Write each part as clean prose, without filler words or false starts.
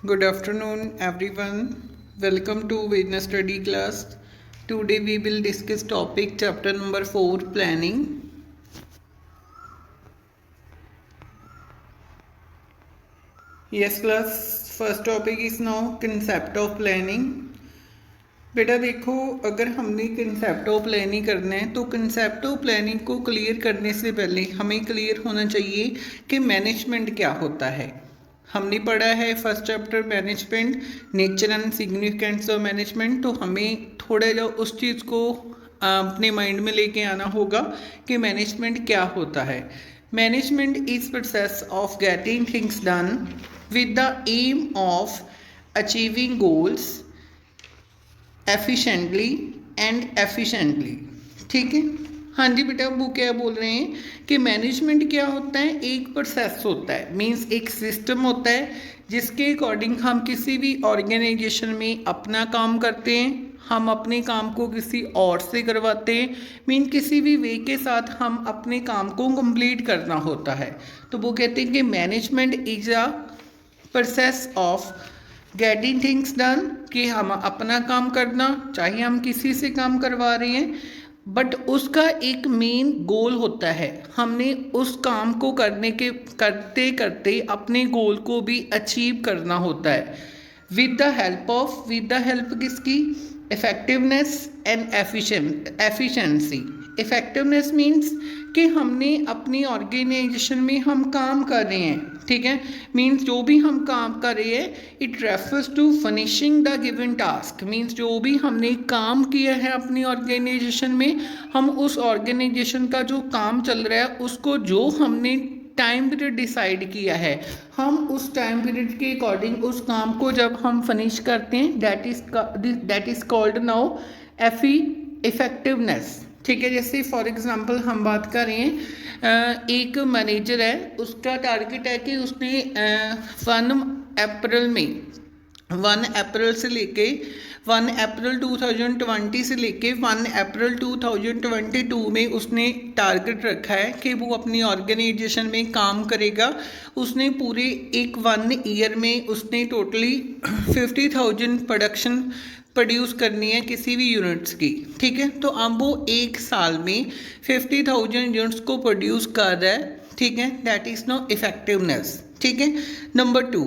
Good afternoon, everyone. Welcome to Business Study class. Today we will discuss topic chapter number 4 planning. Yes class, first topic is now concept of planning. बेटा देखो, अगर हमने concept of planning करना है तो concept of planning को clear करने से पहले हमें क्लियर होना चाहिए कि मैनेजमेंट क्या होता है। हमने पढ़ा है first chapter management, nature and significance of management, तो हमें थोड़ा जो उस चीज़ को अपने माइंड में लेके आना होगा कि मैनेजमेंट क्या होता है। Management is process of getting things done with the aim of achieving goals efficiently and efficiently. ठीक है, हाँ जी बेटा, वो क्या बोल रहे हैं कि मैनेजमेंट क्या होता है, एक प्रोसेस होता है, मींस एक सिस्टम होता है जिसके अकॉर्डिंग हम किसी भी ऑर्गेनाइजेशन में अपना काम करते हैं, हम अपने काम को किसी और से करवाते हैं, मीन किसी भी वे के साथ हम अपने काम को कंप्लीट करना होता है। तो वो कहते हैं कि management is a process of getting things done, कि हम अपना काम करना, चाहे हम किसी से काम करवा रहे हैं, बट उसका एक मेन गोल होता है, हमने उस काम को करते करते अपने गोल को भी अचीव करना होता है विद द हेल्प किसकी, effectiveness and efficiency. Effectiveness means कि हमने अपनी ऑर्गेनाइजेशन में हम काम कर रहे हैं, ठीक है, मीन्स जो भी हम काम कर रहे हैं it refers to finishing the given task, means जो भी हमने काम किया है अपनी ऑर्गेनाइजेशन में, हम उस ऑर्गेनाइजेशन का जो काम चल रहा है उसको जो हमने टाइम पीरियड डिसाइड किया है, हम उस टाइम पीरियड के अकॉर्डिंग उस काम को जब हम फिनिश करते हैं that is called now effectiveness. ठीक है, जैसे फॉर एग्जांपल हम बात कर रहे हैं, एक मैनेजर है, उसका टारगेट है कि उसने 1 अप्रैल से लेके 1 अप्रैल 2020 से लेके 1 अप्रैल 2022 में उसने टारगेट रखा है कि वो अपनी ऑर्गेनाइजेशन में काम करेगा। उसने पूरे एक 1 ईयर में उसने टोटली 50,000 प्रोड्यूस करनी है किसी भी यूनिट्स की। ठीक है, तो अब वो एक साल में 50,000 यूनिट्स को प्रोड्यूस कर रहा है। ठीक है, दैट इज़ नो इफेक्टिवनेस। ठीक है, नंबर 2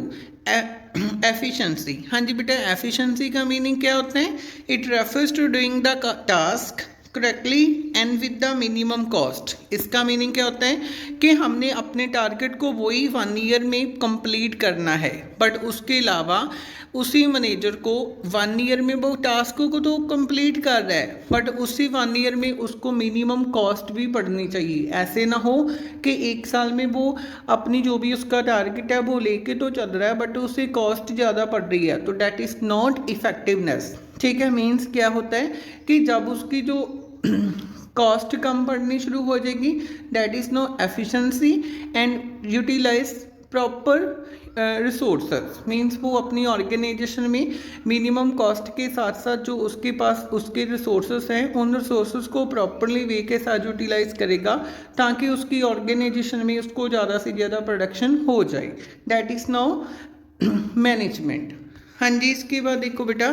एफिशिएंसी। हाँ जी बेटा, एफिशिएंसी का मीनिंग क्या होता है, it refers to doing the task correctly and with the minimum cost. इसका मीनिंग क्या होता है कि हमने अपने टारगेट को वही 1 ईयर में कंप्लीट करना है, बट उसके अलावा उसी मैनेजर को 1 ईयर में वो टास्क को तो कंप्लीट कर रहा है, बट उसी 1 ईयर में उसको मिनिमम कॉस्ट भी पड़नी चाहिए। ऐसे ना हो कि एक साल में वो अपनी जो भी उसका टारगेट है वो लेके तो चल रहा है बट उसे कॉस्ट ज़्यादा पड़ रही है, तो डैट इज़ नॉट इफेक्टिवनेस। ठीक है, मीन्स क्या होता है कि जब उसकी जो कॉस्ट कम पड़नी शुरू हो जाएगी that is no efficiency and utilise proper resources, means वो अपनी ऑर्गेनाइजेशन में मिनिमम कॉस्ट के साथ साथ जो उसके पास उसके रिसोर्सेज हैं उन रिसोर्सेज को प्रॉपरली वे के साथ यूटिलाइज करेगा ताकि उसकी ऑर्गेनाइजेशन में उसको ज़्यादा से ज़्यादा प्रोडक्शन हो जाए। That is now management. हाँ जी, इसके बाद देखो बेटा,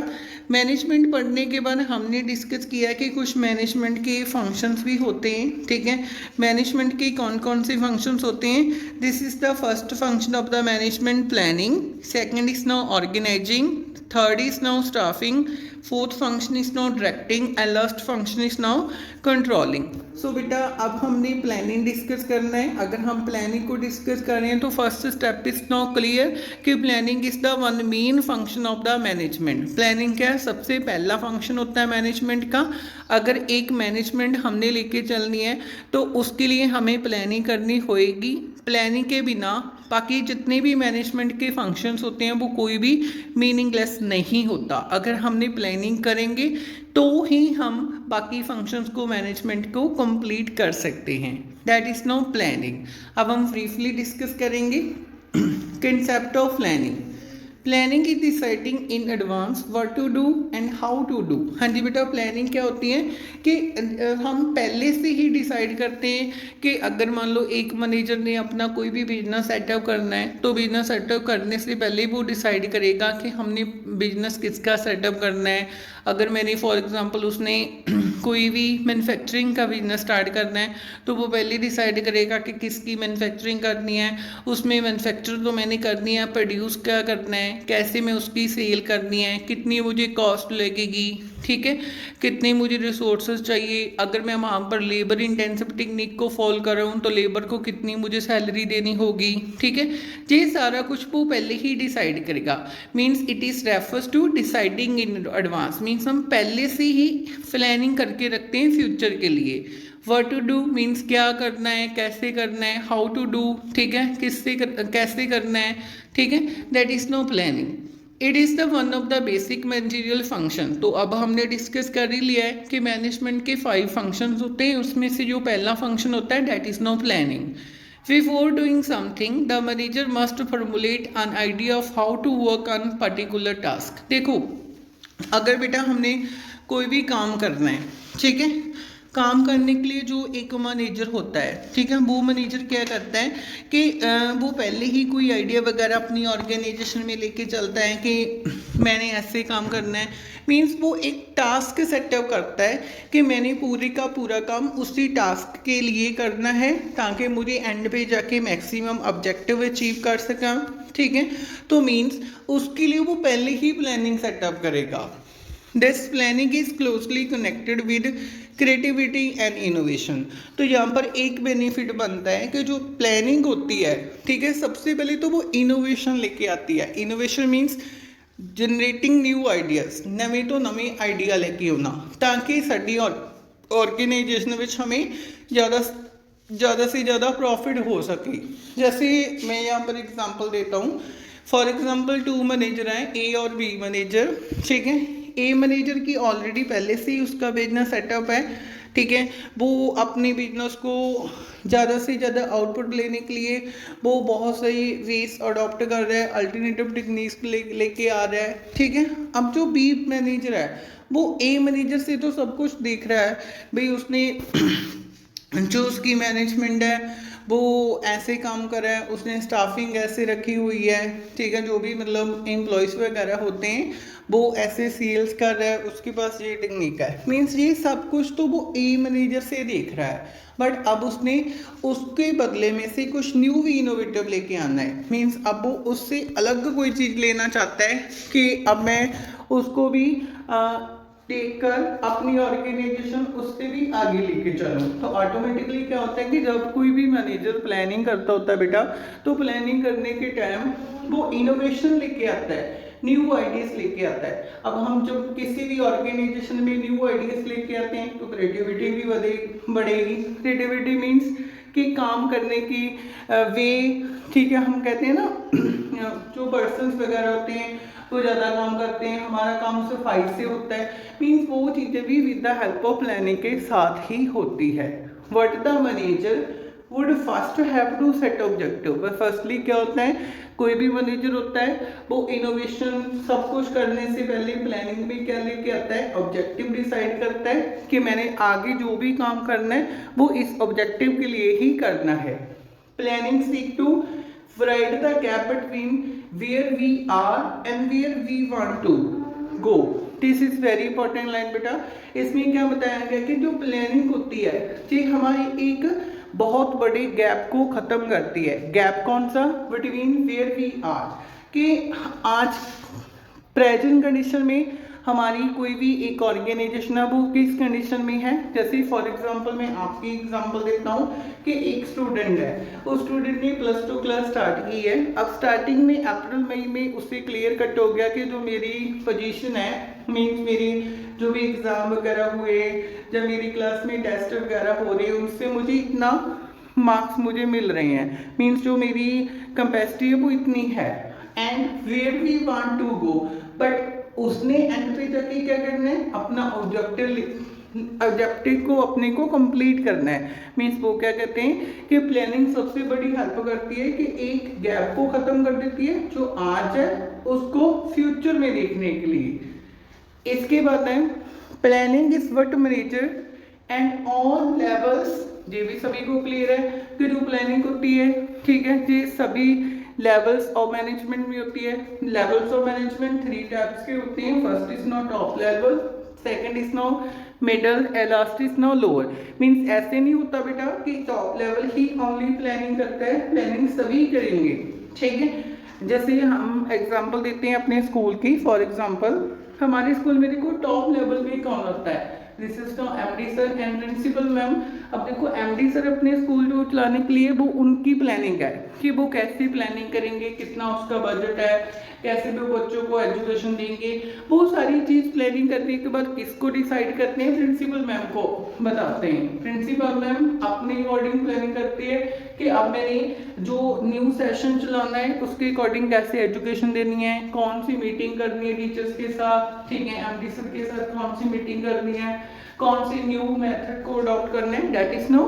मैनेजमेंट पढ़ने के बाद हमने डिस्कस किया कि कुछ मैनेजमेंट के फंक्शंस भी होते हैं। ठीक है, मैनेजमेंट के कौन कौन से फंक्शंस होते हैं, this is the first function of the management planning, second is now organizing, third is now staffing, fourth function is now directing and last function is now controlling. So बेटा, अब हमने planning discuss करना है। अगर हम planning को discuss कर रहे हैं तो first step is now clear कि planning is the one main function of the management. Planning क्या है, सबसे पहला फंक्शन होता है मैनेजमेंट का। अगर एक मैनेजमेंट हमने लेके चलनी है तो उसके लिए हमें प्लानिंग करनी होएगी। प्लानिंग के बिना बाकी जितने भी मैनेजमेंट के फंक्शंस होते हैं वो कोई भी मीनिंगलेस नहीं होता। अगर हमने प्लानिंग करेंगे तो ही हम बाकी फंक्शंस को मैनेजमेंट को कंप्लीट कर सकते हैं। That is no planning. अब हम ब्रीफली डिस्कस करेंगे concept of planning. Planning is deciding in advance what to do and how to do. हाँ जी बेटा, प्लानिंग क्या होती है कि हम पहले से ही डिसाइड करते हैं कि अगर मान लो एक मैनेजर ने अपना कोई भी बिजनेस सेटअप करना है तो बिजनेस सेटअप करने से पहले वो डिसाइड करेगा कि हमने बिजनेस किसका सेटअप करना है। अगर मैंने फॉर एग्जांपल उसने कोई भी मैन्युफैक्चरिंग का बिजनेस स्टार्ट करना है तो वो पहले डिसाइड करेगा कि किसकी मैन्युफैक्चरिंग करनी है, उसमें मैन्युफैक्चर तो मैंने करनी है, प्रोड्यूस क्या करना है, कैसे मैं उसकी सेल करनी है, कितनी मुझे कॉस्ट लगेगी, ठीक है, कितने मुझे रिसोर्सेज चाहिए, अगर मैं वहाँ पर लेबर इंटेंसिव टेक्निक को फॉलो कर रहा हूँ तो लेबर को कितनी मुझे सैलरी देनी होगी, ठीक है। ये सारा कुछ वो पहले ही डिसाइड करेगा। Means it is refers to deciding in advance. Means हम पहले से ही प्लानिंग करके रखते हैं फ्यूचर के लिए। व्हाट टू डू मीन्स क्या करना है, कैसे करना है, हाउ टू डू, ठीक है, कैसे करना है, ठीक है, that is no planning. It is the one of the basic managerial function. तो अब हमने डिस्कस कर ही लिया है कि मैनेजमेंट के 5 फंक्शंस होते हैं, उसमें से जो पहला फंक्शन होता है that is no planning. Before doing something the manager must formulate an idea of how to work on particular task. देखो, अगर बेटा हमने कोई भी काम करना है, ठीक है, काम करने के लिए जो एक मैनेजर होता है, ठीक है, वो मैनेजर क्या करता है कि वो पहले ही कोई आइडिया वगैरह अपनी ऑर्गेनाइजेशन में लेके चलता है कि मैंने ऐसे काम करना है। मीन्स वो एक टास्क सेटअप करता है कि मैंने पूरे का पूरा काम उसी टास्क के लिए करना है ताकि मुझे एंड पे जाके मैक्सिमम ऑब्जेक्टिव अचीव कर सका, ठीक है। तो मीन्स उसके लिए वो पहले ही प्लानिंग सेटअप करेगा। This planning is closely connected with creativity and innovation. तो यहाँ पर एक बेनिफिट बनता है कि जो प्लानिंग होती है, ठीक है, सबसे पहले तो वो इनोवेशन लेके आती है। Innovation means generating new ideas, नवे तो नवे आइडिया लेके आना ताकि साडी ऑर्गेनाइजेशन में हमें ज़्यादा से ज़्यादा प्रॉफिट हो सके। जैसे मैं यहाँ पर एग्जांपल देता हूँ। फॉर एग्जांपल 2 मैनेजर हैं, ए और बी मैनेजर, ठीक है। ए मैनेजर की ऑलरेडी पहले से ही उसका बिजनेस सेटअप है, ठीक है, वो अपने बिजनेस को ज़्यादा से ज़्यादा आउटपुट लेने के लिए वो बहुत सही वेज अडॉप्ट कर रहा है, अल्टरनेटिव टेक्निक्स लेके आ रहा है, ठीक है। अब जो बी मैनेजर है वो ए मैनेजर से तो सब कुछ देख रहा है, भाई उसने जो उसकी मैनेजमेंट है वो ऐसे काम कर रहा है, उसने स्टाफिंग ऐसे रखी हुई है, ठीक है, जो भी मतलब एम्प्लॉयज़ वगैरह होते हैं वो ऐसे सेल्स कर रहा है, उसके पास ये टेक्निक है। मीन्स ये सब कुछ तो वो ए मैनेजर से देख रहा है, बट अब उसने उसके बदले में से कुछ न्यू भी इनोवेटिव लेके आना है। मीन्स अब वो उससे अलग कोई चीज़ लेना चाहता है कि अब मैं उसको भी देखकर अपनी ऑर्गेनाइजेशन उससे भी आगे लेके चलूँ। तो ऑटोमेटिकली क्या होता है कि जब कोई भी मैनेजर प्लानिंग करता होता है बेटा, तो प्लानिंग करने के टाइम वो इनोवेशन लेके आता है, न्यू आइडियाज़ लेके आता है। अब हम जब किसी भी ऑर्गेनाइजेशन में न्यू आइडियाज़ लेके आते हैं तो क्रिएटिविटी भी बढ़ेगी। क्रिएटिविटी मीन्स कि काम करने की वे, ठीक है, हम कहते हैं ना जो पर्सन्स वगैरह होते हैं वो ज़्यादा काम करते हैं, हमारा काम सिर्फ 5 से होता है। मीन्स वो चीज़ें भी with the help of planning के साथ ही होती है। What the manager would first have to set objective. Firstly क्या होता है, कोई भी मैनेजर होता है वो इनोवेशन सब कुछ करने से पहले प्लानिंग में क्या लेके आता है, ऑब्जेक्टिव डिसाइड करता है कि मैंने आगे जो भी काम करना है वो इस ऑब्जेक्टिव के लिए ही करना है। Planning seek to write the gap between where we are and where we want to go. This is very important line बेटा। इसमें क्या बताया गया कि जो प्लानिंग होती है ये हमारी एक बहुत बड़े गैप को ख़त्म करती है। गैप कौन सा, बिटवीन वेयर वी आर, कि आज प्रेजेंट कंडीशन में हमारी कोई भी एक ऑर्गेनाइजेशन है वो किस कंडीशन में है। जैसे फॉर एग्जांपल मैं आपकी एग्जांपल देता हूँ कि एक स्टूडेंट है, उस स्टूडेंट ने +2 क्लास स्टार्ट की है। अब स्टार्टिंग में अप्रैल मई में उससे क्लियर कट हो गया कि जो मेरी पोजीशन है, मीन्स मेरी जो भी एग्ज़ाम वगैरह हुए, जब मेरी क्लास में टेस्ट वगैरह हो रहे हैं उनसे मुझे इतना मार्क्स मुझे मिल रहे हैं, मीन्स जो मेरी कैपेसिटी है वो इतनी है, and where we want to go. But उसने एंड पे जाके क्या करना है, अपना ऑब्जेक्टिव को अपने को कंप्लीट करना है। मीन्स वो क्या कहते हैं कि प्लानिंग सबसे बड़ी हेल्प करती है कि एक गैप को ख़त्म कर देती है, जो आज है उसको फ्यूचर में देखने के लिए। इसके बाद है planning is what manager and all levels, ये भी सभी को क्लियर है कि जो प्लानिंग होती है, ठीक है, ये सभी लेवल्स ऑफ मैनेजमेंट में होती है। लेवल्स ऑफ मैनेजमेंट 3 टाइप्स के होते हैं। First is now top level, second is now middle and last is now lower. Means ऐसे नहीं होता बेटा कि टॉप लेवल ही ओनली प्लानिंग करता है, प्लानिंग सभी करेंगे, ठीक है। जैसे हम एग्जांपल देते हैं अपने स्कूल की, फॉर एग्जांपल हमारे स्कूल में देखो टॉप लेवल में कौन होता है, this is now MD sir and principal ma'am. अब देखो एमडी सर अपने स्कूल जो चलाने के लिए वो उनकी प्लानिंग है कि वो कैसे प्लानिंग करेंगे, कितना उसका बजट है, कैसे वो बच्चों को एजुकेशन देंगे, वो सारी चीज़ प्लानिंग करने के बाद किसको डिसाइड करते हैं, प्रिंसिपल मैम को बताते हैं। प्रिंसिपल मैम अपने अकॉर्डिंग प्लानिंग करती है कि अब मैंने जो न्यू सेशन चलाना है उसके अकॉर्डिंग कैसे एजुकेशन देनी है, कौन सी मीटिंग करनी है टीचर्स के साथ, ठीक है, एमडी सर के साथ कौन सी मीटिंग करनी है, कौन सी न्यू मेथड को अडॉप्ट करना है, that is no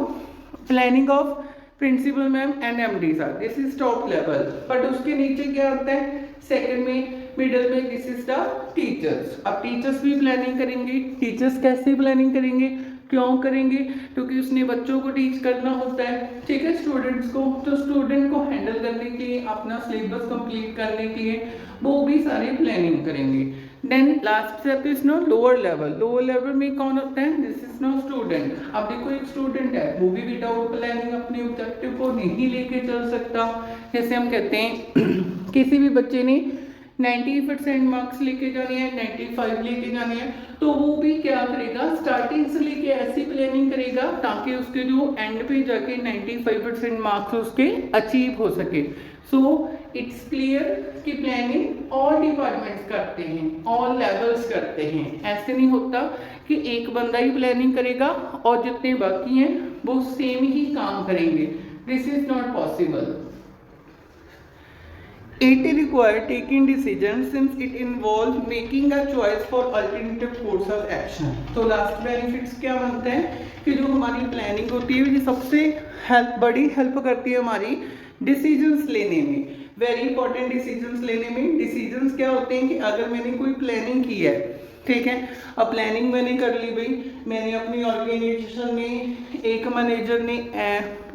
planning of principal ma'am and MD sir, this is top level. But उसके नीचे क्या होता है, सेकंड में, मिडल में, दिस इज द टीचर्स। अब टीचर्स भी प्लानिंग करेंगे। टीचर्स कैसे प्लानिंग करेंगे, क्यों करेंगे, क्योंकि उसने बच्चों को टीच करना होता है, ठीक है, स्टूडेंट्स को, तो स्टूडेंट को हैंडल करने के लिए, अपना सिलेबस कंप्लीट करने के लिए वो भी सारी प्लानिंग करेंगे। Then last step is no lower level. Lower level में कौन होता है, दिस इज नो स्टूडेंट। अब देखो एक स्टूडेंट है, वो भी विदाउट प्लानिंग अपने ऑब्जेक्टिव को नहीं लेके चल सकता। जैसे हम कहते हैं किसी भी बच्चे ने 90% मार्क्स लेके जाने हैं, 95 लेके जाने हैं, तो वो भी क्या करेगा, स्टार्टिंग से लेके ऐसी प्लानिंग करेगा ताकि उसके जो एंड पे जाके 95% मार्क्स उसके अचीव हो सके। सो इट्स क्लियर कि प्लानिंग ऑल डिपार्टमेंट्स करते हैं, ऑल लेवल्स करते हैं। ऐसे नहीं होता कि एक बंदा ही प्लानिंग करेगा और जितने बाकी हैं वो सेम ही काम करेंगे, this is not possible. It requires taking decisions since it involves making a choice for alternative course of action. तो लास्ट बेनिफिट्स क्या बनते हैं कि जो हमारी प्लानिंग होती है ये सबसे बड़ी हेल्प करती है हमारी डिसीजंस लेने में, वेरी इंपॉर्टेंट डिसीजंस लेने में। डिसीजंस क्या होते हैं कि अगर मैंने कोई प्लानिंग की है, ठीक है, अब प्लानिंग मैंने कर ली भाई, मैंने अपनी ऑर्गेनाइजेशन में एक मैनेजर ने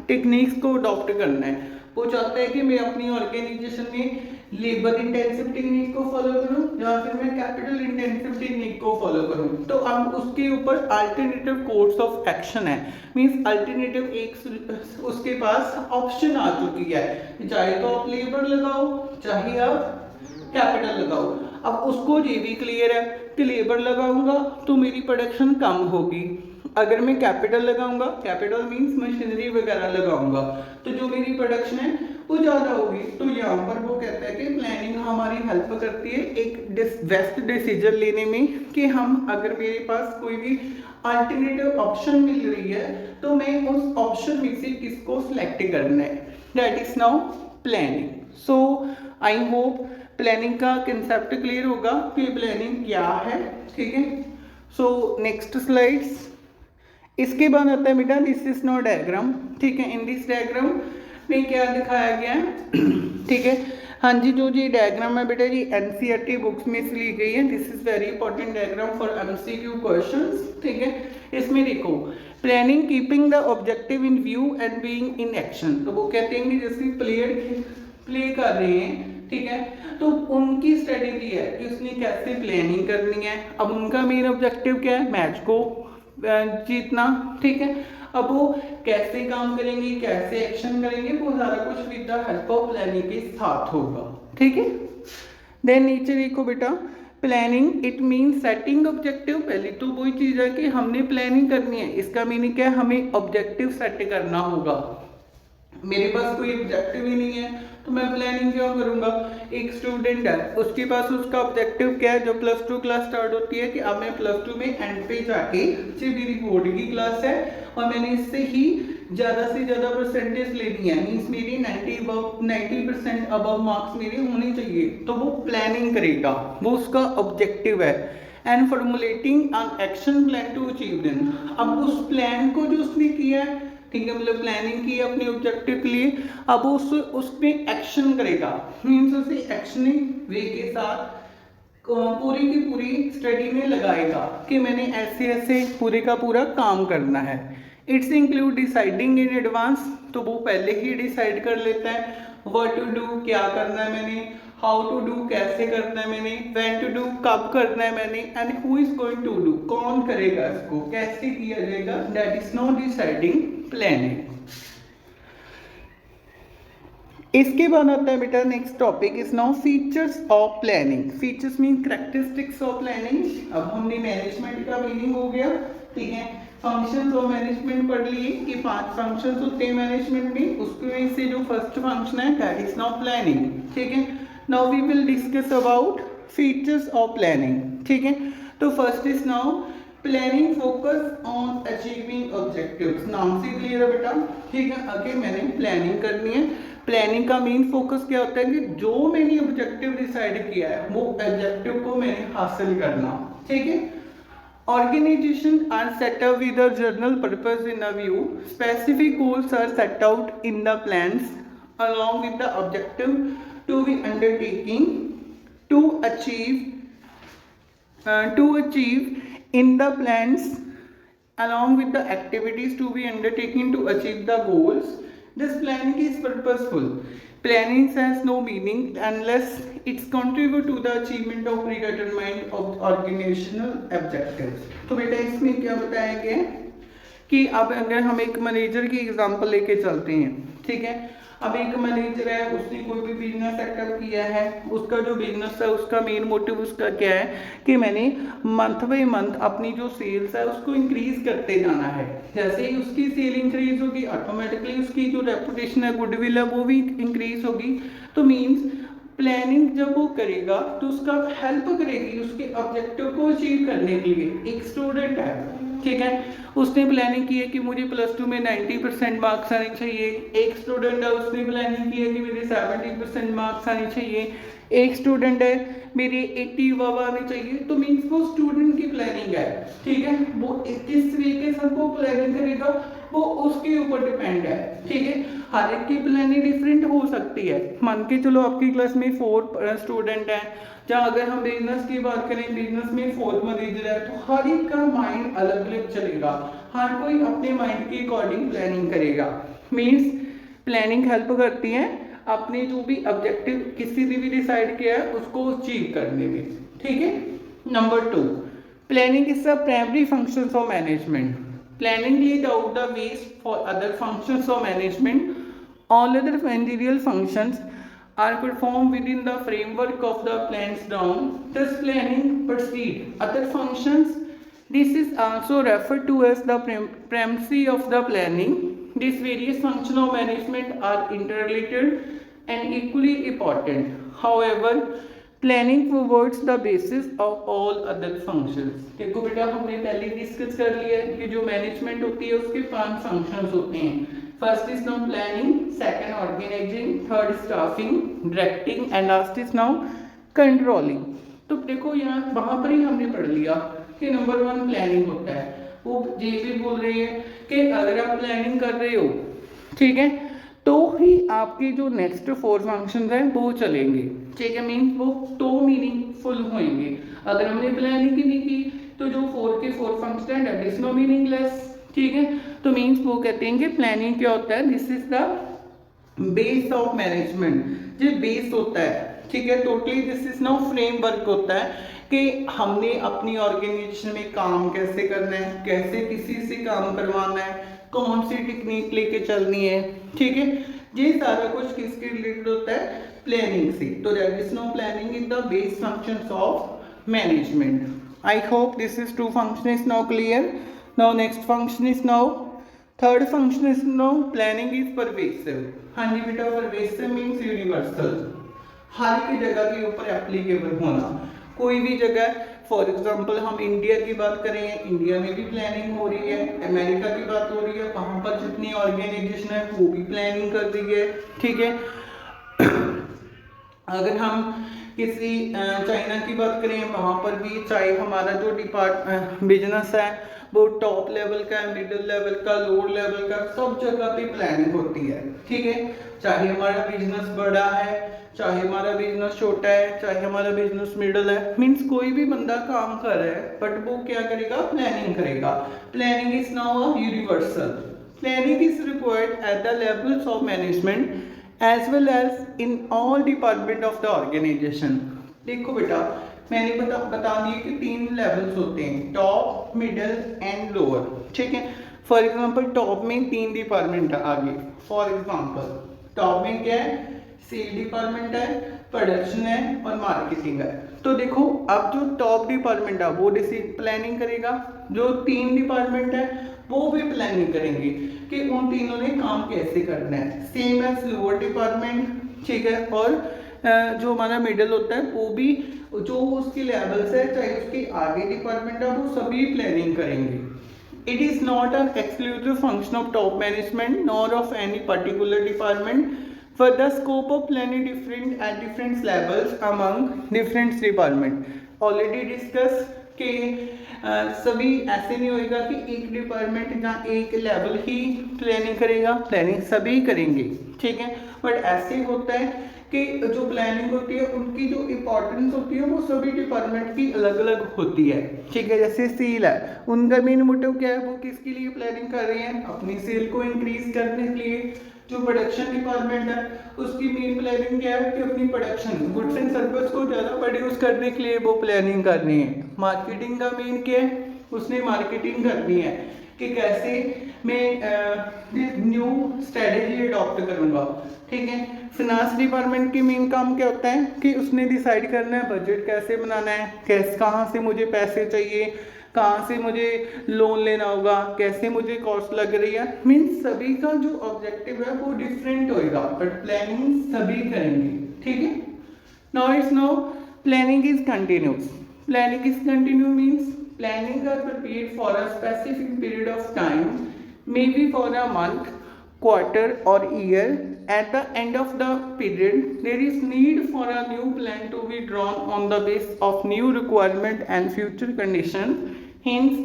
टेक्निक्स को अडॉप्ट करना है, वो चाहता है कि मैं अपनी ऑर्गेनाइजेशन में लेबर इंटेंसिव टेक्निक को फॉलो करूं या फिर मैं कैपिटल इंटेंसिव टेक्निक को फॉलो करूं, तो अब उसके ऊपर अल्टरनेटिव कोर्स ऑफ एक्शन है। मींस अल्टरनेटिव एक उसके पास ऑप्शन आ चुकी है, चाहे तो आप लेबर लगाओ चाहे आप कैपिटल लगाओ। अब उसको ये भी क्लियर है कि लेबर लगाऊंगा तो मेरी प्रोडक्शन कम होगी, अगर मैं कैपिटल लगाऊंगा, कैपिटल मींस मशीनरी वगैरह लगाऊंगा, तो जो मेरी प्रोडक्शन है वो ज़्यादा होगी। तो यहाँ पर वो कहता है कि प्लानिंग हमारी हेल्प करती है एक बेस्ट डिसीजन लेने में कि हम, अगर मेरे पास कोई भी अल्टरनेटिव ऑप्शन मिल रही है तो मैं उस ऑप्शन में से किसको सिलेक्ट करना है, that is now planning. So I hope planning का कंसेप्ट क्लियर होगा कि प्लानिंग क्या है, ठीक है। सो नेक्स्ट स्लाइड्स, इसके बाद आता है बेटा दिस इज नो डायग्राम, ठीक है। इन दिस डायग्राम में क्या दिखाया गया है, ठीक है, हाँ जी, जो ये डायग्राम है बेटा जी एनसीईआरटी बुक्स में से ली गई है, this is very important diagram for MCQ questions, ठीक है। इसमें देखो planning keeping the objective in view and being in action, तो वो कहते हैं कि जैसे प्ले कर रहे हैं, ठीक है, तो उनकी स्ट्रेटेजी है कि उसने कैसे प्लानिंग करनी है। अब उनका मेन ऑब्जेक्टिव क्या है, मैच को जीतना, ठीक है। अब वो कैसे काम करेंगे, कैसे एक्शन करेंगे, वो सारा कुछ with the help of planning के साथ होगा, ठीक है। देन नीचे देखो बेटा planning it mean setting objective, पहले तो वही चीज़ है कि हमने प्लानिंग करनी है, इसका मीनिंग क्या है, हमें ऑब्जेक्टिव सेट करना होगा। मेरे पास कोई ऑब्जेक्टिव ही नहीं है तो मैं प्लानिंग क्यों करूँगा। एक स्टूडेंट है, उसके पास उसका ऑब्जेक्टिव क्या है, जो +2 क्लास स्टार्ट होती है कि अब मैं +2 में एंड पे जाके जो मेरी बोर्ड की क्लास है और मैंने इससे ही ज़्यादा से ज़्यादा परसेंटेज लेनी है, मीन्स मेरी 90% अबव मार्क्स मेरे होने चाहिए, तो वो प्लानिंग करेगा, वो उसका ऑब्जेक्टिव है। And formulating an action plan to achieve them, अब उस प्लान को जो उसने किया है, ठीक है, मतलब प्लानिंग की अपने ऑब्जेक्टिव के लिए, अब उसमें एक्शन करेगा, मीन्स उसे एक्शनिंग वे के साथ पूरी की पूरी स्टडी में लगाएगा कि मैंने ऐसे ऐसे पूरे का पूरा काम करना है। It's include deciding in advance, तो वो पहले ही डिसाइड कर लेता है व्हाट टू डू, क्या करना है मैंने, हाउ टू डू, कैसे करना है मैंने, व्हेन टू डू, कब करना है मैंने, and who is going to do, कौन करेगा इसको, कैसे किया जाएगा, that is not deciding planning. इसके बाद आता है बेटा next topic is now features of planning. Features mean characteristics of planning. अब हमने मैनेजमेंट का मीनिंग हो गया, ठीक है। फंक्शंस ऑफ मैनेजमेंट पढ़ लिए कि 5 फंक्शंस होते हैं मैनेजमेंट में, उसमें से जो फर्स्ट फंक्शन है दैट इज नाउ प्लानिंग, ठीक है। Now we will discuss about features of planning, ठीक है। तो first is now planning focus on achieving objectives. नाम से क्लियर है बेटा, ठीक है। आगे मैंने प्लानिंग करनी है। प्लानिंग का मेन फोकस क्या होता है कि जो मैंने ऑब्जेक्टिव डिसाइड किया है वो ऑब्जेक्टिव को मैंने हासिल करना, ठीक है। Organization are set up with a general purpose in a view. Specific goals are set out in the plans along with the objective to be undertaking to achieve in the plans along with the activities to be undertaken to achieve the goals. This planning is purposeful. Planning has no meaning unless it's contribute to the achievement of predetermined organizational objectives. तो बेटा इसमें क्या बताया गया कि अब अगर हम एक मैनेजर की एग्जांपल लेके चलते हैं, ठीक है। अब एक मैनेजर है, उसने कोई भी बिजनेस सेटअप किया है, उसका जो बिजनेस है उसका मेन मोटिव उसका क्या है कि मैंने मंथ बाई मंथ अपनी जो सेल्स है उसको इंक्रीज करते जाना है। जैसे ही उसकी सेल इंक्रीज होगी ऑटोमेटिकली उसकी जो रेपुटेशन है, गुडविल है, वो भी इंक्रीज होगी। तो मीन्स प्लानिंग जब वो करेगा तो उसका हेल्प करेगी उसके ऑब्जेक्टिव को अचीव करने के लिए। एक स्टूडेंट है, ठीक है, उसने प्लानिंग की है कि मुझे +2 में 90% मार्क्स आने चाहिए। एक स्टूडेंट है, उसने प्लानिंग की है कि मेरे 70% मार्क्स आने चाहिए। एक स्टूडेंट है, मेरे 80 वाह आने चाहिए। तो मीन्स वो स्टूडेंट की प्लानिंग है, ठीक है। वो किस तरीके से वो प्लानिंग करेगा वो उसके ऊपर डिपेंड है, ठीक है। हर एक की प्लानिंग डिफरेंट हो सकती है। मान के चलो आपकी क्लास में 4 स्टूडेंट हैं, जहाँ अगर हम बिजनेस की बात करें, बिजनेस में 4 मैनेजर है, तो हर एक का माइंड अलग अलग चलेगा। हर कोई अपने माइंड के अकॉर्डिंग प्लानिंग करेगा। मीन्स प्लानिंग हेल्प करती है अपने जो भी ऑब्जेक्टिव किसी ने भी डिसाइड किया है उसको अचीव करने में, ठीक है। Number 2, planning is the primary functions of management. Planning laid out the ways for other functions of management. All other managerial functions are performed within the framework of the plans down. Thus, planning proceed other functions. This is also referred to as the primacy of the planning. These various functions of management are interrelated and equally important. However, planning forwards the basis of all other functions. देखो बेटा हमने पहले discuss कर लिया कि जो management होती है उसके 5 फंक्शंस होते हैं। First is now planning, second organising, third staffing, directing and last is now controlling. तो देखो यहाँ वहाँ पर ही हमने पढ़ लिया कि नंबर 1 प्लानिंग होता है। वो ये भी बोल रही है कि अगर आप प्लानिंग कर रहे हो, ठीक है, तो ही आपके जो नेक्स्ट 4 फंक्शन हैं वो चलेंगे, ठीक है। मीन वो तो मीनिंगफुल होंगे। अगर हमने प्लानिंग ही नहीं की तो जो 4 के 4 फंक्शन हैं दैट इज नो मीनिंगलेस, ठीक है। तो मीन्स वो कहते हैं कि प्लानिंग क्या होता है, this is the base of management. ये बेस होता है, ठीक है। Totally this is no framework होता है कि हमने अपनी ऑर्गेनाइजेशन में काम कैसे करना है, कैसे किसी से काम करवाना है, कौन सी टेक्निक लेके चलनी है, ठीक है। ये सारा कुछ किसके रिलेटेड होता है, प्लानिंग से। तो that is no planning in the base functions of management. I hope this is 2 function is now clear. Now next function is now third function is now planning is pervasive. हाँ जी बेटा, pervasive means universal, हर एक जगह के ऊपर applicable होना। कोई भी जगह, फॉर एग्जाम्पल हम इंडिया की बात करें, इंडिया में भी प्लानिंग हो रही है। अमेरिका की बात हो रही है, वहाँ पर जितनी ऑर्गेनाइजेशन है वो भी प्लानिंग कर रही है, ठीक है। अगर हम किसी चाइना की बात करें, वहाँ पर भी चाहे हमारा जो बिजनेस है वो टॉप लेवल का, मिडिल लेवल का, लोअर लेवल का, सब जगह पे प्लानिंग होती है, ठीक है। चाहे हमारा बिजनेस बड़ा है, चाहे हमारा बिजनेस छोटा है, चाहे हमारा बिजनेस मिडल है, मीन्स कोई भी बंदा काम कर रहा है, बट वो क्या करेगा, प्लानिंग करेगा। Planning is now a universal. Planning is required at the levels of management as well as in all department of the organisation. देखो बेटा, मैंने बता दिए कि 3 लेवल्स होते हैं, टॉप, मिडल एंड लोअर, ठीक है। फॉर एग्जांपल टॉप में 3 डिपार्टमेंट है आगे। फॉर एग्जांपल टॉप में क्या है, सेल डिपार्टमेंट है, प्रोडक्शन है और मार्केटिंग है। तो देखो, अब जो टॉप डिपार्टमेंट है वो प्लानिंग करेगा, जो 3 डिपार्टमेंट है वो भी प्लानिंग करेंगे कि उन तीनों ने काम कैसे करना है। सेम एज लोअर डिपार्टमेंट, ठीक है। और जो हमारा मिडल होता है वो भी, जो उसकी लेवल्स है, चाहे उसके आगे डिपार्टमेंट है, वो सभी प्लानिंग करेंगे। It is not an exclusive function of top management nor of any particular department, for the scope of planning different at different levels among different department. Already discuss कि सभी ऐसे नहीं होएगा कि एक डिपार्टमेंट या एक लेवल ही प्लानिंग करेगा, प्लानिंग सभी करेंगे, ठीक है। बट ऐसे होता है कि जो प्लानिंग होती है उनकी जो इम्पोर्टेंस होती है वो सभी डिपार्टमेंट की अलग अलग होती है, ठीक है। जैसे सेल है, उनका मेन मोटिव क्या है, वो किसके लिए प्लानिंग कर रहे हैं, अपनी सेल को इंक्रीज करने के लिए। जो प्रोडक्शन डिपार्टमेंट है उसकी मेन प्लानिंग क्या है कि अपनी प्रोडक्शन गुड्स एंड सर्विस को ज़्यादा प्रोड्यूस करने के लिए वो प्लानिंग करनी है। मार्केटिंग का मेन क्या है, उसने मार्केटिंग करनी है कि कैसे मैं न्यू स्ट्रेटेजी अडॉप्ट करूँगा, ठीक है। फिनांस डिपार्टमेंट की मेन काम क्या होता है कि उसने डिसाइड करना है बजट कैसे बनाना है, कैसे, कहाँ से मुझे पैसे चाहिए, कहाँ से मुझे लोन लेना होगा, कैसे मुझे कॉस्ट लग रही है। मीन्स सभी का जो ऑब्जेक्टिव है वो डिफरेंट होएगा, बट प्लानिंग सभी करेंगे, ठीक है। Now it's no planning is continuous. Planning is continue means planning are prepared for a specific period of time, maybe for a month, quarter or year. At the end of the period, there is need for a new plan to be drawn on the basis of new requirement and future conditions. Hence,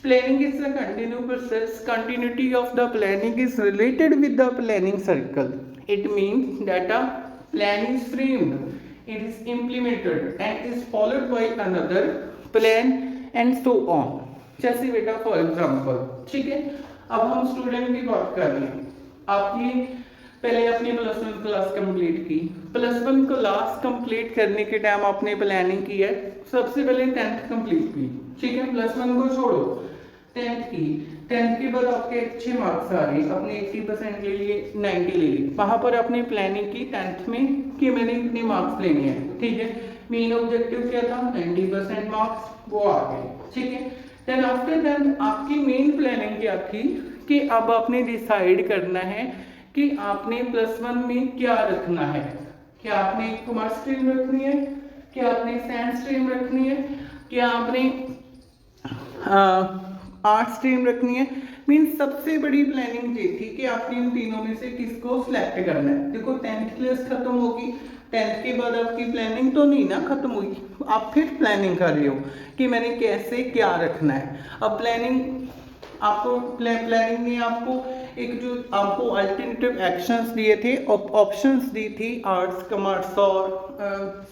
planning is a continuous process. Continuity of the planning is related with the planning cycle. It means that a plan is framed, it is implemented and is followed by another plan and so on. जैसे बेटा for example, ठीक है, अब हम student की बात कर रहे हैं। आपकी पहले अपनी +1 क्लास कंप्लीट की, +1 क्लास कंप्लीट करने के टाइम आपने प्लानिंग की है, सबसे पहले 10th कंप्लीट की, ठीक है। +1 को छोड़ो, 10th की, 10th के बाद आपके अच्छे मार्क्स आ रहे, अपने 80% ले लिए, 90 ले लिए, वहां पर आपने प्लानिंग की 10th में कि मैंने कितने मार्क्स लेने हैं, ठीक है। मेन ऑब्जेक्टिव क्या था, 90% मार्क्स, वो आ गए, ठीक है। देन आफ्टर दैट आपकी मेन प्लानिंग क्या थी कि अब आपने डिसाइड करना है कि आपने +1 में क्या रखना है। क्या आपने कॉमर्स स्ट्रीम रखनी है, क्या आपने साइंस स्ट्रीम रखनी है, क्या आपने आर्ट स्ट्रीम रखनी है। मीन्स सबसे बड़ी प्लानिंग ये थी कि आपने इन तीनों में से किसको सिलेक्ट करना है। देखो 10th क्लास खत्म होगी, 10th के बाद आपकी प्लानिंग तो नहीं ना खत्म हुई, आप फिर प्लानिंग कर रहे हो कि मैंने कैसे क्या रखना है। अब प्लानिंग आपको प्लानिंग ने आपको एक जो आपको अल्टरनेटिव एक्शंस दिए थे, ऑप्शंस दी थी आर्ट्स, कॉमर्स और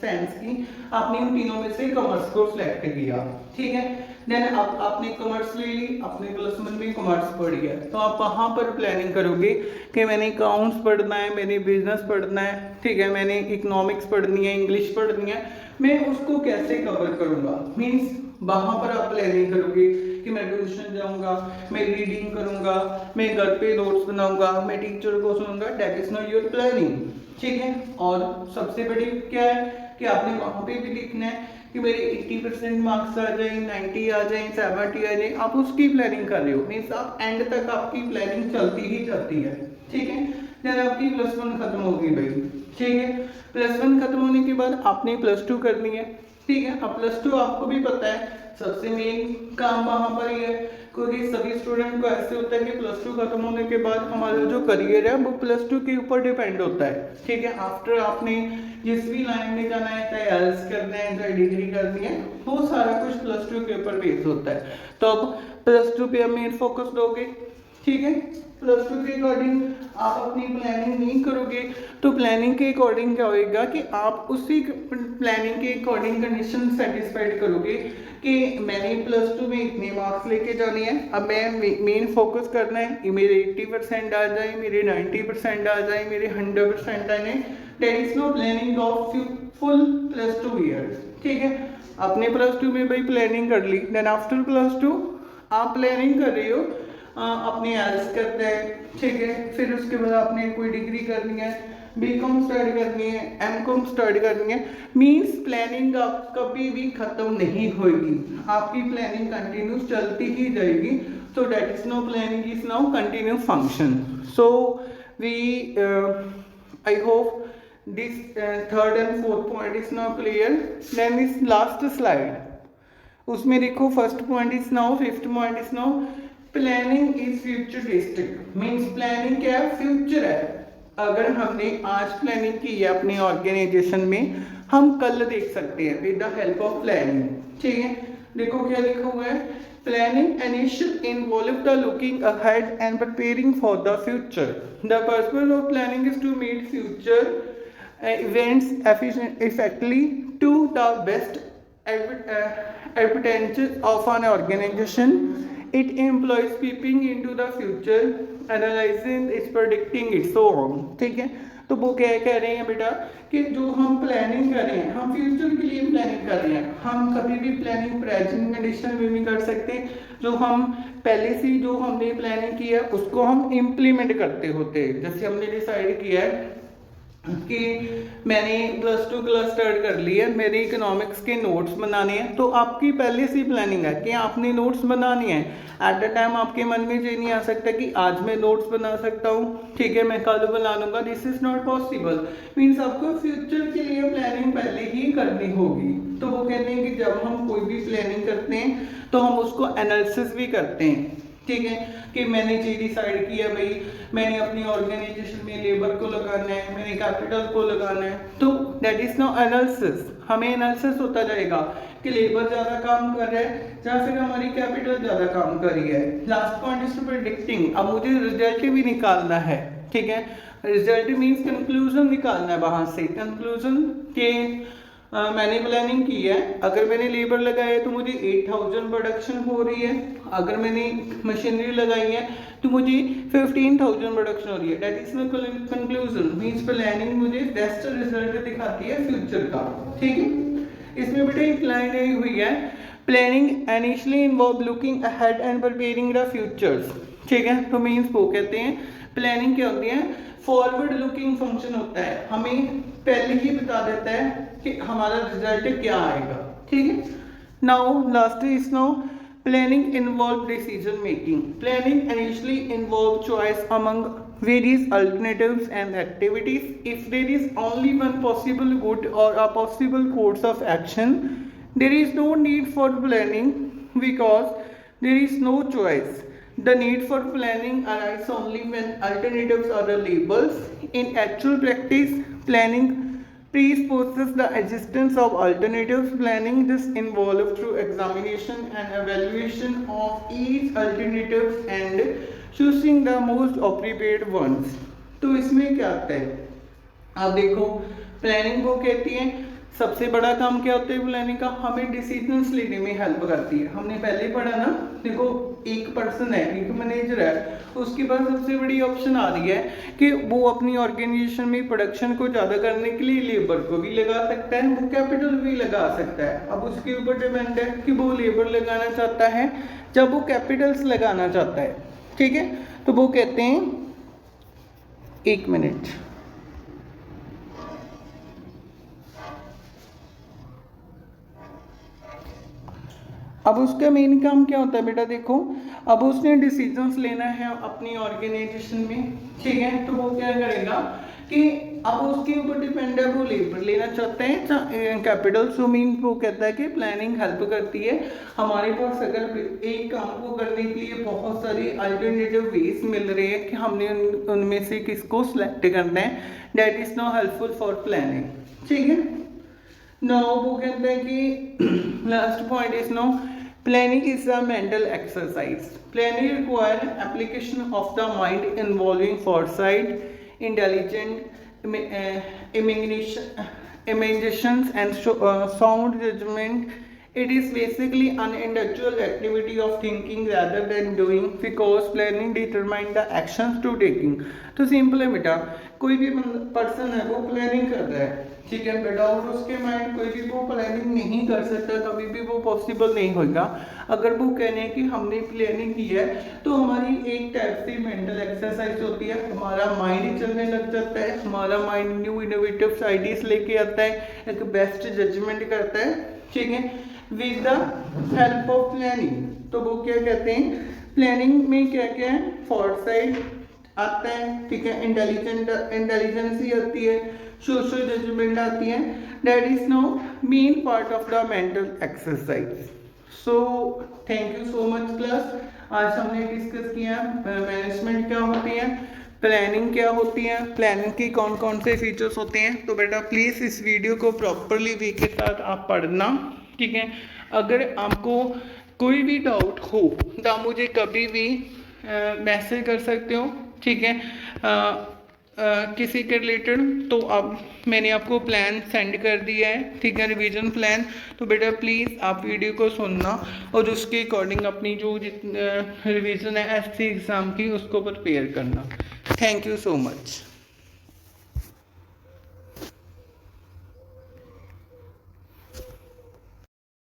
साइंस की, आपने उन तीनों में से कॉमर्स को सिलेक्ट किया, ठीक है। देन आपने कॉमर्स ले ली, आपने +1 में कॉमर्स पढ़ गया, तो आप वहाँ पर प्लानिंग करोगे कि मैंने अकाउंट्स पढ़ना है, मैंने बिजनेस पढ़ना है, ठीक है, मैंने इकोनॉमिक्स पढ़नी है, इंग्लिश पढ़नी है, मैं उसको कैसे कवर करूँगा। मीन्स वहाँ पर आप प्लानिंग करोगे कि मैं ट्यूशन जाऊँगा, मैं रीडिंग करूँगा, मैं घर पे नोट्स बनाऊँगा, मैं टीचर को सुनूंगा, that is not your planning, ठीक है। और सबसे बड़ी क्या है कि आपने वहाँ पे भी लिखना है कि मेरे 80% मार्क्स आ जाए, 90 आ जाए, 70 आ जाए, आप उसकी प्लानिंग कर रहे हो। मीन्स आप एंड तक आपकी प्लानिंग चलती ही जाती है, ठीक है। जब आपकी +1 खत्म होगी भाई, ठीक है, +1 खत्म होने के बाद आपने +2 करनी है, ठीक है। अब +2 आपको भी पता है सबसे मेन काम वहाँ पर ही है, क्योंकि सभी स्टूडेंट को ऐसे होता है कि +2 खत्म होने के बाद हमारा जो करियर है वो +2 के ऊपर डिपेंड होता है, ठीक है। आफ्टर आपने जिस भी लाइन में जाना है, चाहे एल्स करना है, चाहे डिग्री करनी है, वो सारा कुछ +2 के ऊपर बेस होता है। तो अब +2 पे आप मेन फोकस दोगे, ठीक है। प्लस टू के अकॉर्डिंग आप अपनी प्लानिंग नहीं करोगे तो प्लानिंग के अकॉर्डिंग क्या होएगा कि आप उसी प्लानिंग के अकॉर्डिंग कंडीशन सेटिस्फाइड करोगे कि मैंने प्लस टू में इतने मार्क्स लेके जाने हैं, अब मैं मेन फोकस करना है कि मेरे 80% आ जाए, मेरे 90% आ जाए, मेरे 100% आ जाए। There is no planning of full plus two years. ठीक है, आपने प्लस टू में भाई प्लानिंग कर ली, देन आफ्टर प्लस टू आप प्लानिंग कर रहे हो अपने एल्स करते हैं, ठीक है, फिर उसके बाद आपने कोई डिग्री करनी है, बीकॉम स्टार्ट करनी है, एमकॉम स्टार्ट करनी है, मींस प्लानिंग आप कभी भी खत्म नहीं होगी, आपकी प्लानिंग कंटिन्यूस चलती ही जाएगी। So that is no planning is now continue function. So we I hope this third and fourth point is now clear. Then this last slide, उसमें देखो first point is now, fifth point is now planning is futuristic. Means planning क्या है, future है। अगर हमने आज planning की है अपनी ऑर्गेनाइजेशन में, हम कल देख सकते हैं with the help of planning. ठीक है, देखो क्या लिखा हुआ है, planning initial involve the looking ahead and preparing for the future. The purpose of planning is to meet future events effectively to the best advantages of an organization. It employs peeping into the future, analyzing its, predicting it, so on. ठीक है, तो वो क्या कह रहे हैं बेटा कि जो हम प्लानिंग कर रहे हैं, हम फ्यूचर के लिए प्लानिंग कर रहे हैं, हम कभी भी प्लानिंग प्रेजेंट कंडीशन में नहीं कर सकते। जो हम पहले से जो हमने प्लानिंग की है उसको हम इम्प्लीमेंट करते होते हैं। जैसे हमने डिसाइड किया है कि मैंने प्लस टू क्लास स्टार्ट कर ली है, मेरे इकोनॉमिक्स के नोट्स बनाने हैं, तो आपकी पहले से प्लानिंग है कि आपने नोट्स बनाने हैं। एट द टाइम आपके मन में ये नहीं आ सकता कि आज मैं नोट्स बना सकता हूँ, ठीक है, मैं कल बना लूँगा, this is not possible. Means आपको फ्यूचर के लिए प्लानिंग पहले ही करनी होगी। तो वो कहते हैं कि जब हम कोई भी प्लानिंग करते हैं तो हम उसको एनालिसिस भी करते हैं। ठीक है, कि मैंने ये डिसाइड किया भाई मैंने अपनी ऑर्गेनाइजेशन में लेबर को लगाना है, मैंने कैपिटल को लगाना है, तो दैट इज नो एनालिसिस। हमें एनालिसिस होता जाएगा कि लेबर ज़्यादा काम कर रहा है या फिर हमारी कैपिटल ज़्यादा काम कर रही है। Last point is to predicting. अब मुझे रिजल्ट भी निकालना है, ठीक है, रिजल्ट मीन्स कंक्लूजन निकालना है वहाँ से। कंक्लूजन के मैंने प्लानिंग की है, अगर मैंने लेबर लगाया तो मुझे 8000 प्रोडक्शन हो रही है, अगर मैंने मशीनरी लगाई है तो मुझे 15000 प्रोडक्शन हो रही है। That is my conclusion. Means planning मुझे बेस्ट रिजल्ट दिखाती है फ्यूचर का। ठीक है, इसमें बेटा एक लाइन आई हुई है, planning initially involve looking ahead and preparing the futures. ठीक है, तो मीन्स वो कहते हैं प्लानिंग क्या होती है, फॉरवर्ड लुकिंग फंक्शन होता है, हमें पहले ही बता देता है कि हमारा रिजल्ट क्या आएगा। ठीक है, now last is now planning involve decision making. Planning initially involve choice among various alternatives and activities. If there is only one possible good or a possible course of action, there is no need for planning because there is no choice. The need for planning arises only when alternatives are available. In actual practice, planning presupposes the existence of alternatives. Planning this involves through examination and evaluation of each alternative and choosing the most appropriate ones. तो इसमें क्या आता है, आप देखो planning को कहती है सबसे बड़ा काम क्या होता है प्लानिंग का, हमें डिसीजंस लेने में हेल्प करती है। हमने पहले पढ़ा ना, देखो एक पर्सन है, एक मैनेजर है, उसके पास सबसे बड़ी ऑप्शन आ रही है कि वो अपनी ऑर्गेनाइजेशन में प्रोडक्शन को ज़्यादा करने के लिए लेबर को भी लगा सकता है, वो कैपिटल भी लगा सकता है। अब उसके ऊपर डिपेंड है कि वो लेबर लगाना चाहता है जब वो कैपिटल्स लगाना चाहता है। ठीक है, तो वो कहते हैं, एक मिनट, अब उसका मेन काम क्या होता है बेटा, देखो अब उसने डिसीजंस लेना है अपनी ऑर्गेनाइजेशन में। ठीक है, तो वो क्या करेगा कि अब उसके ऊपर डिपेंड है, वो लेबर लेना चाहते हैं कैपिटल। सो मीन वो कहता है कि प्लानिंग हेल्प करती है हमारे पास, अगर एक काम को करने के लिए बहुत सारी अल्टरनेटिव वेज मिल रहे हैं कि हमने उनमें से किसको सिलेक्ट करना है, that is no helpful for planning. ठीक है, नो वो कहते हैं कि last point is no Planning is a mental exercise. Planning requires application of the mind involving foresight, intelligent imaginations, and sound judgment. It is basically an intellectual activity of thinking rather than doing, because planning determine the actions to taking. तो simple है बेटा, कोई भी person है वो planning कर रहा है, ठीक है बेटा, और उसके माइंड कोई भी वो प्लानिंग नहीं कर सकता, कभी भी वो पॉसिबल नहीं होगा। अगर वो कहने कि हमने प्लानिंग की है तो हमारी एक टाइप से मेंटल एक्सरसाइज होती है, हमारा माइंड चलने लग जाता है, हमारा माइंड न्यू इनोवेटिव आइडियाज लेके आता है, एक बेस्ट जजमेंट करता है, ठीक है, with the help of planning. तो वो क्या कहते हैं, प्लानिंग में क्या क्या है, फोरसाइट आता है, ठीक है, इंटेलिजेंस आती है, सोशल जजमेंट आती है। That is no main part of the mental exercise. So thank you so much class. आज हमने डिस्कस किया मैनेजमेंट क्या होती है, प्लानिंग क्या होती है, प्लानिंग की कौन कौन से फीचर्स होते हैं। तो बेटा प्लीज़ इस वीडियो को प्रॉपरली वे के साथ आप पढ़ना, ठीक है। अगर आपको कोई भी डाउट हो तो आप मुझे कभी भी मैसेज कर सकते हो, ठीक है, किसी के रिलेटेड। तो अब मैंने आपको प्लान सेंड कर दिया है, ठीक है, रिवीजन प्लान। तो बेटा प्लीज़ आप वीडियो को सुनना और उसके अकॉर्डिंग अपनी जो रिवीजन है एससी एग्ज़ाम की उसको प्रिपेयर करना। Thank you so much.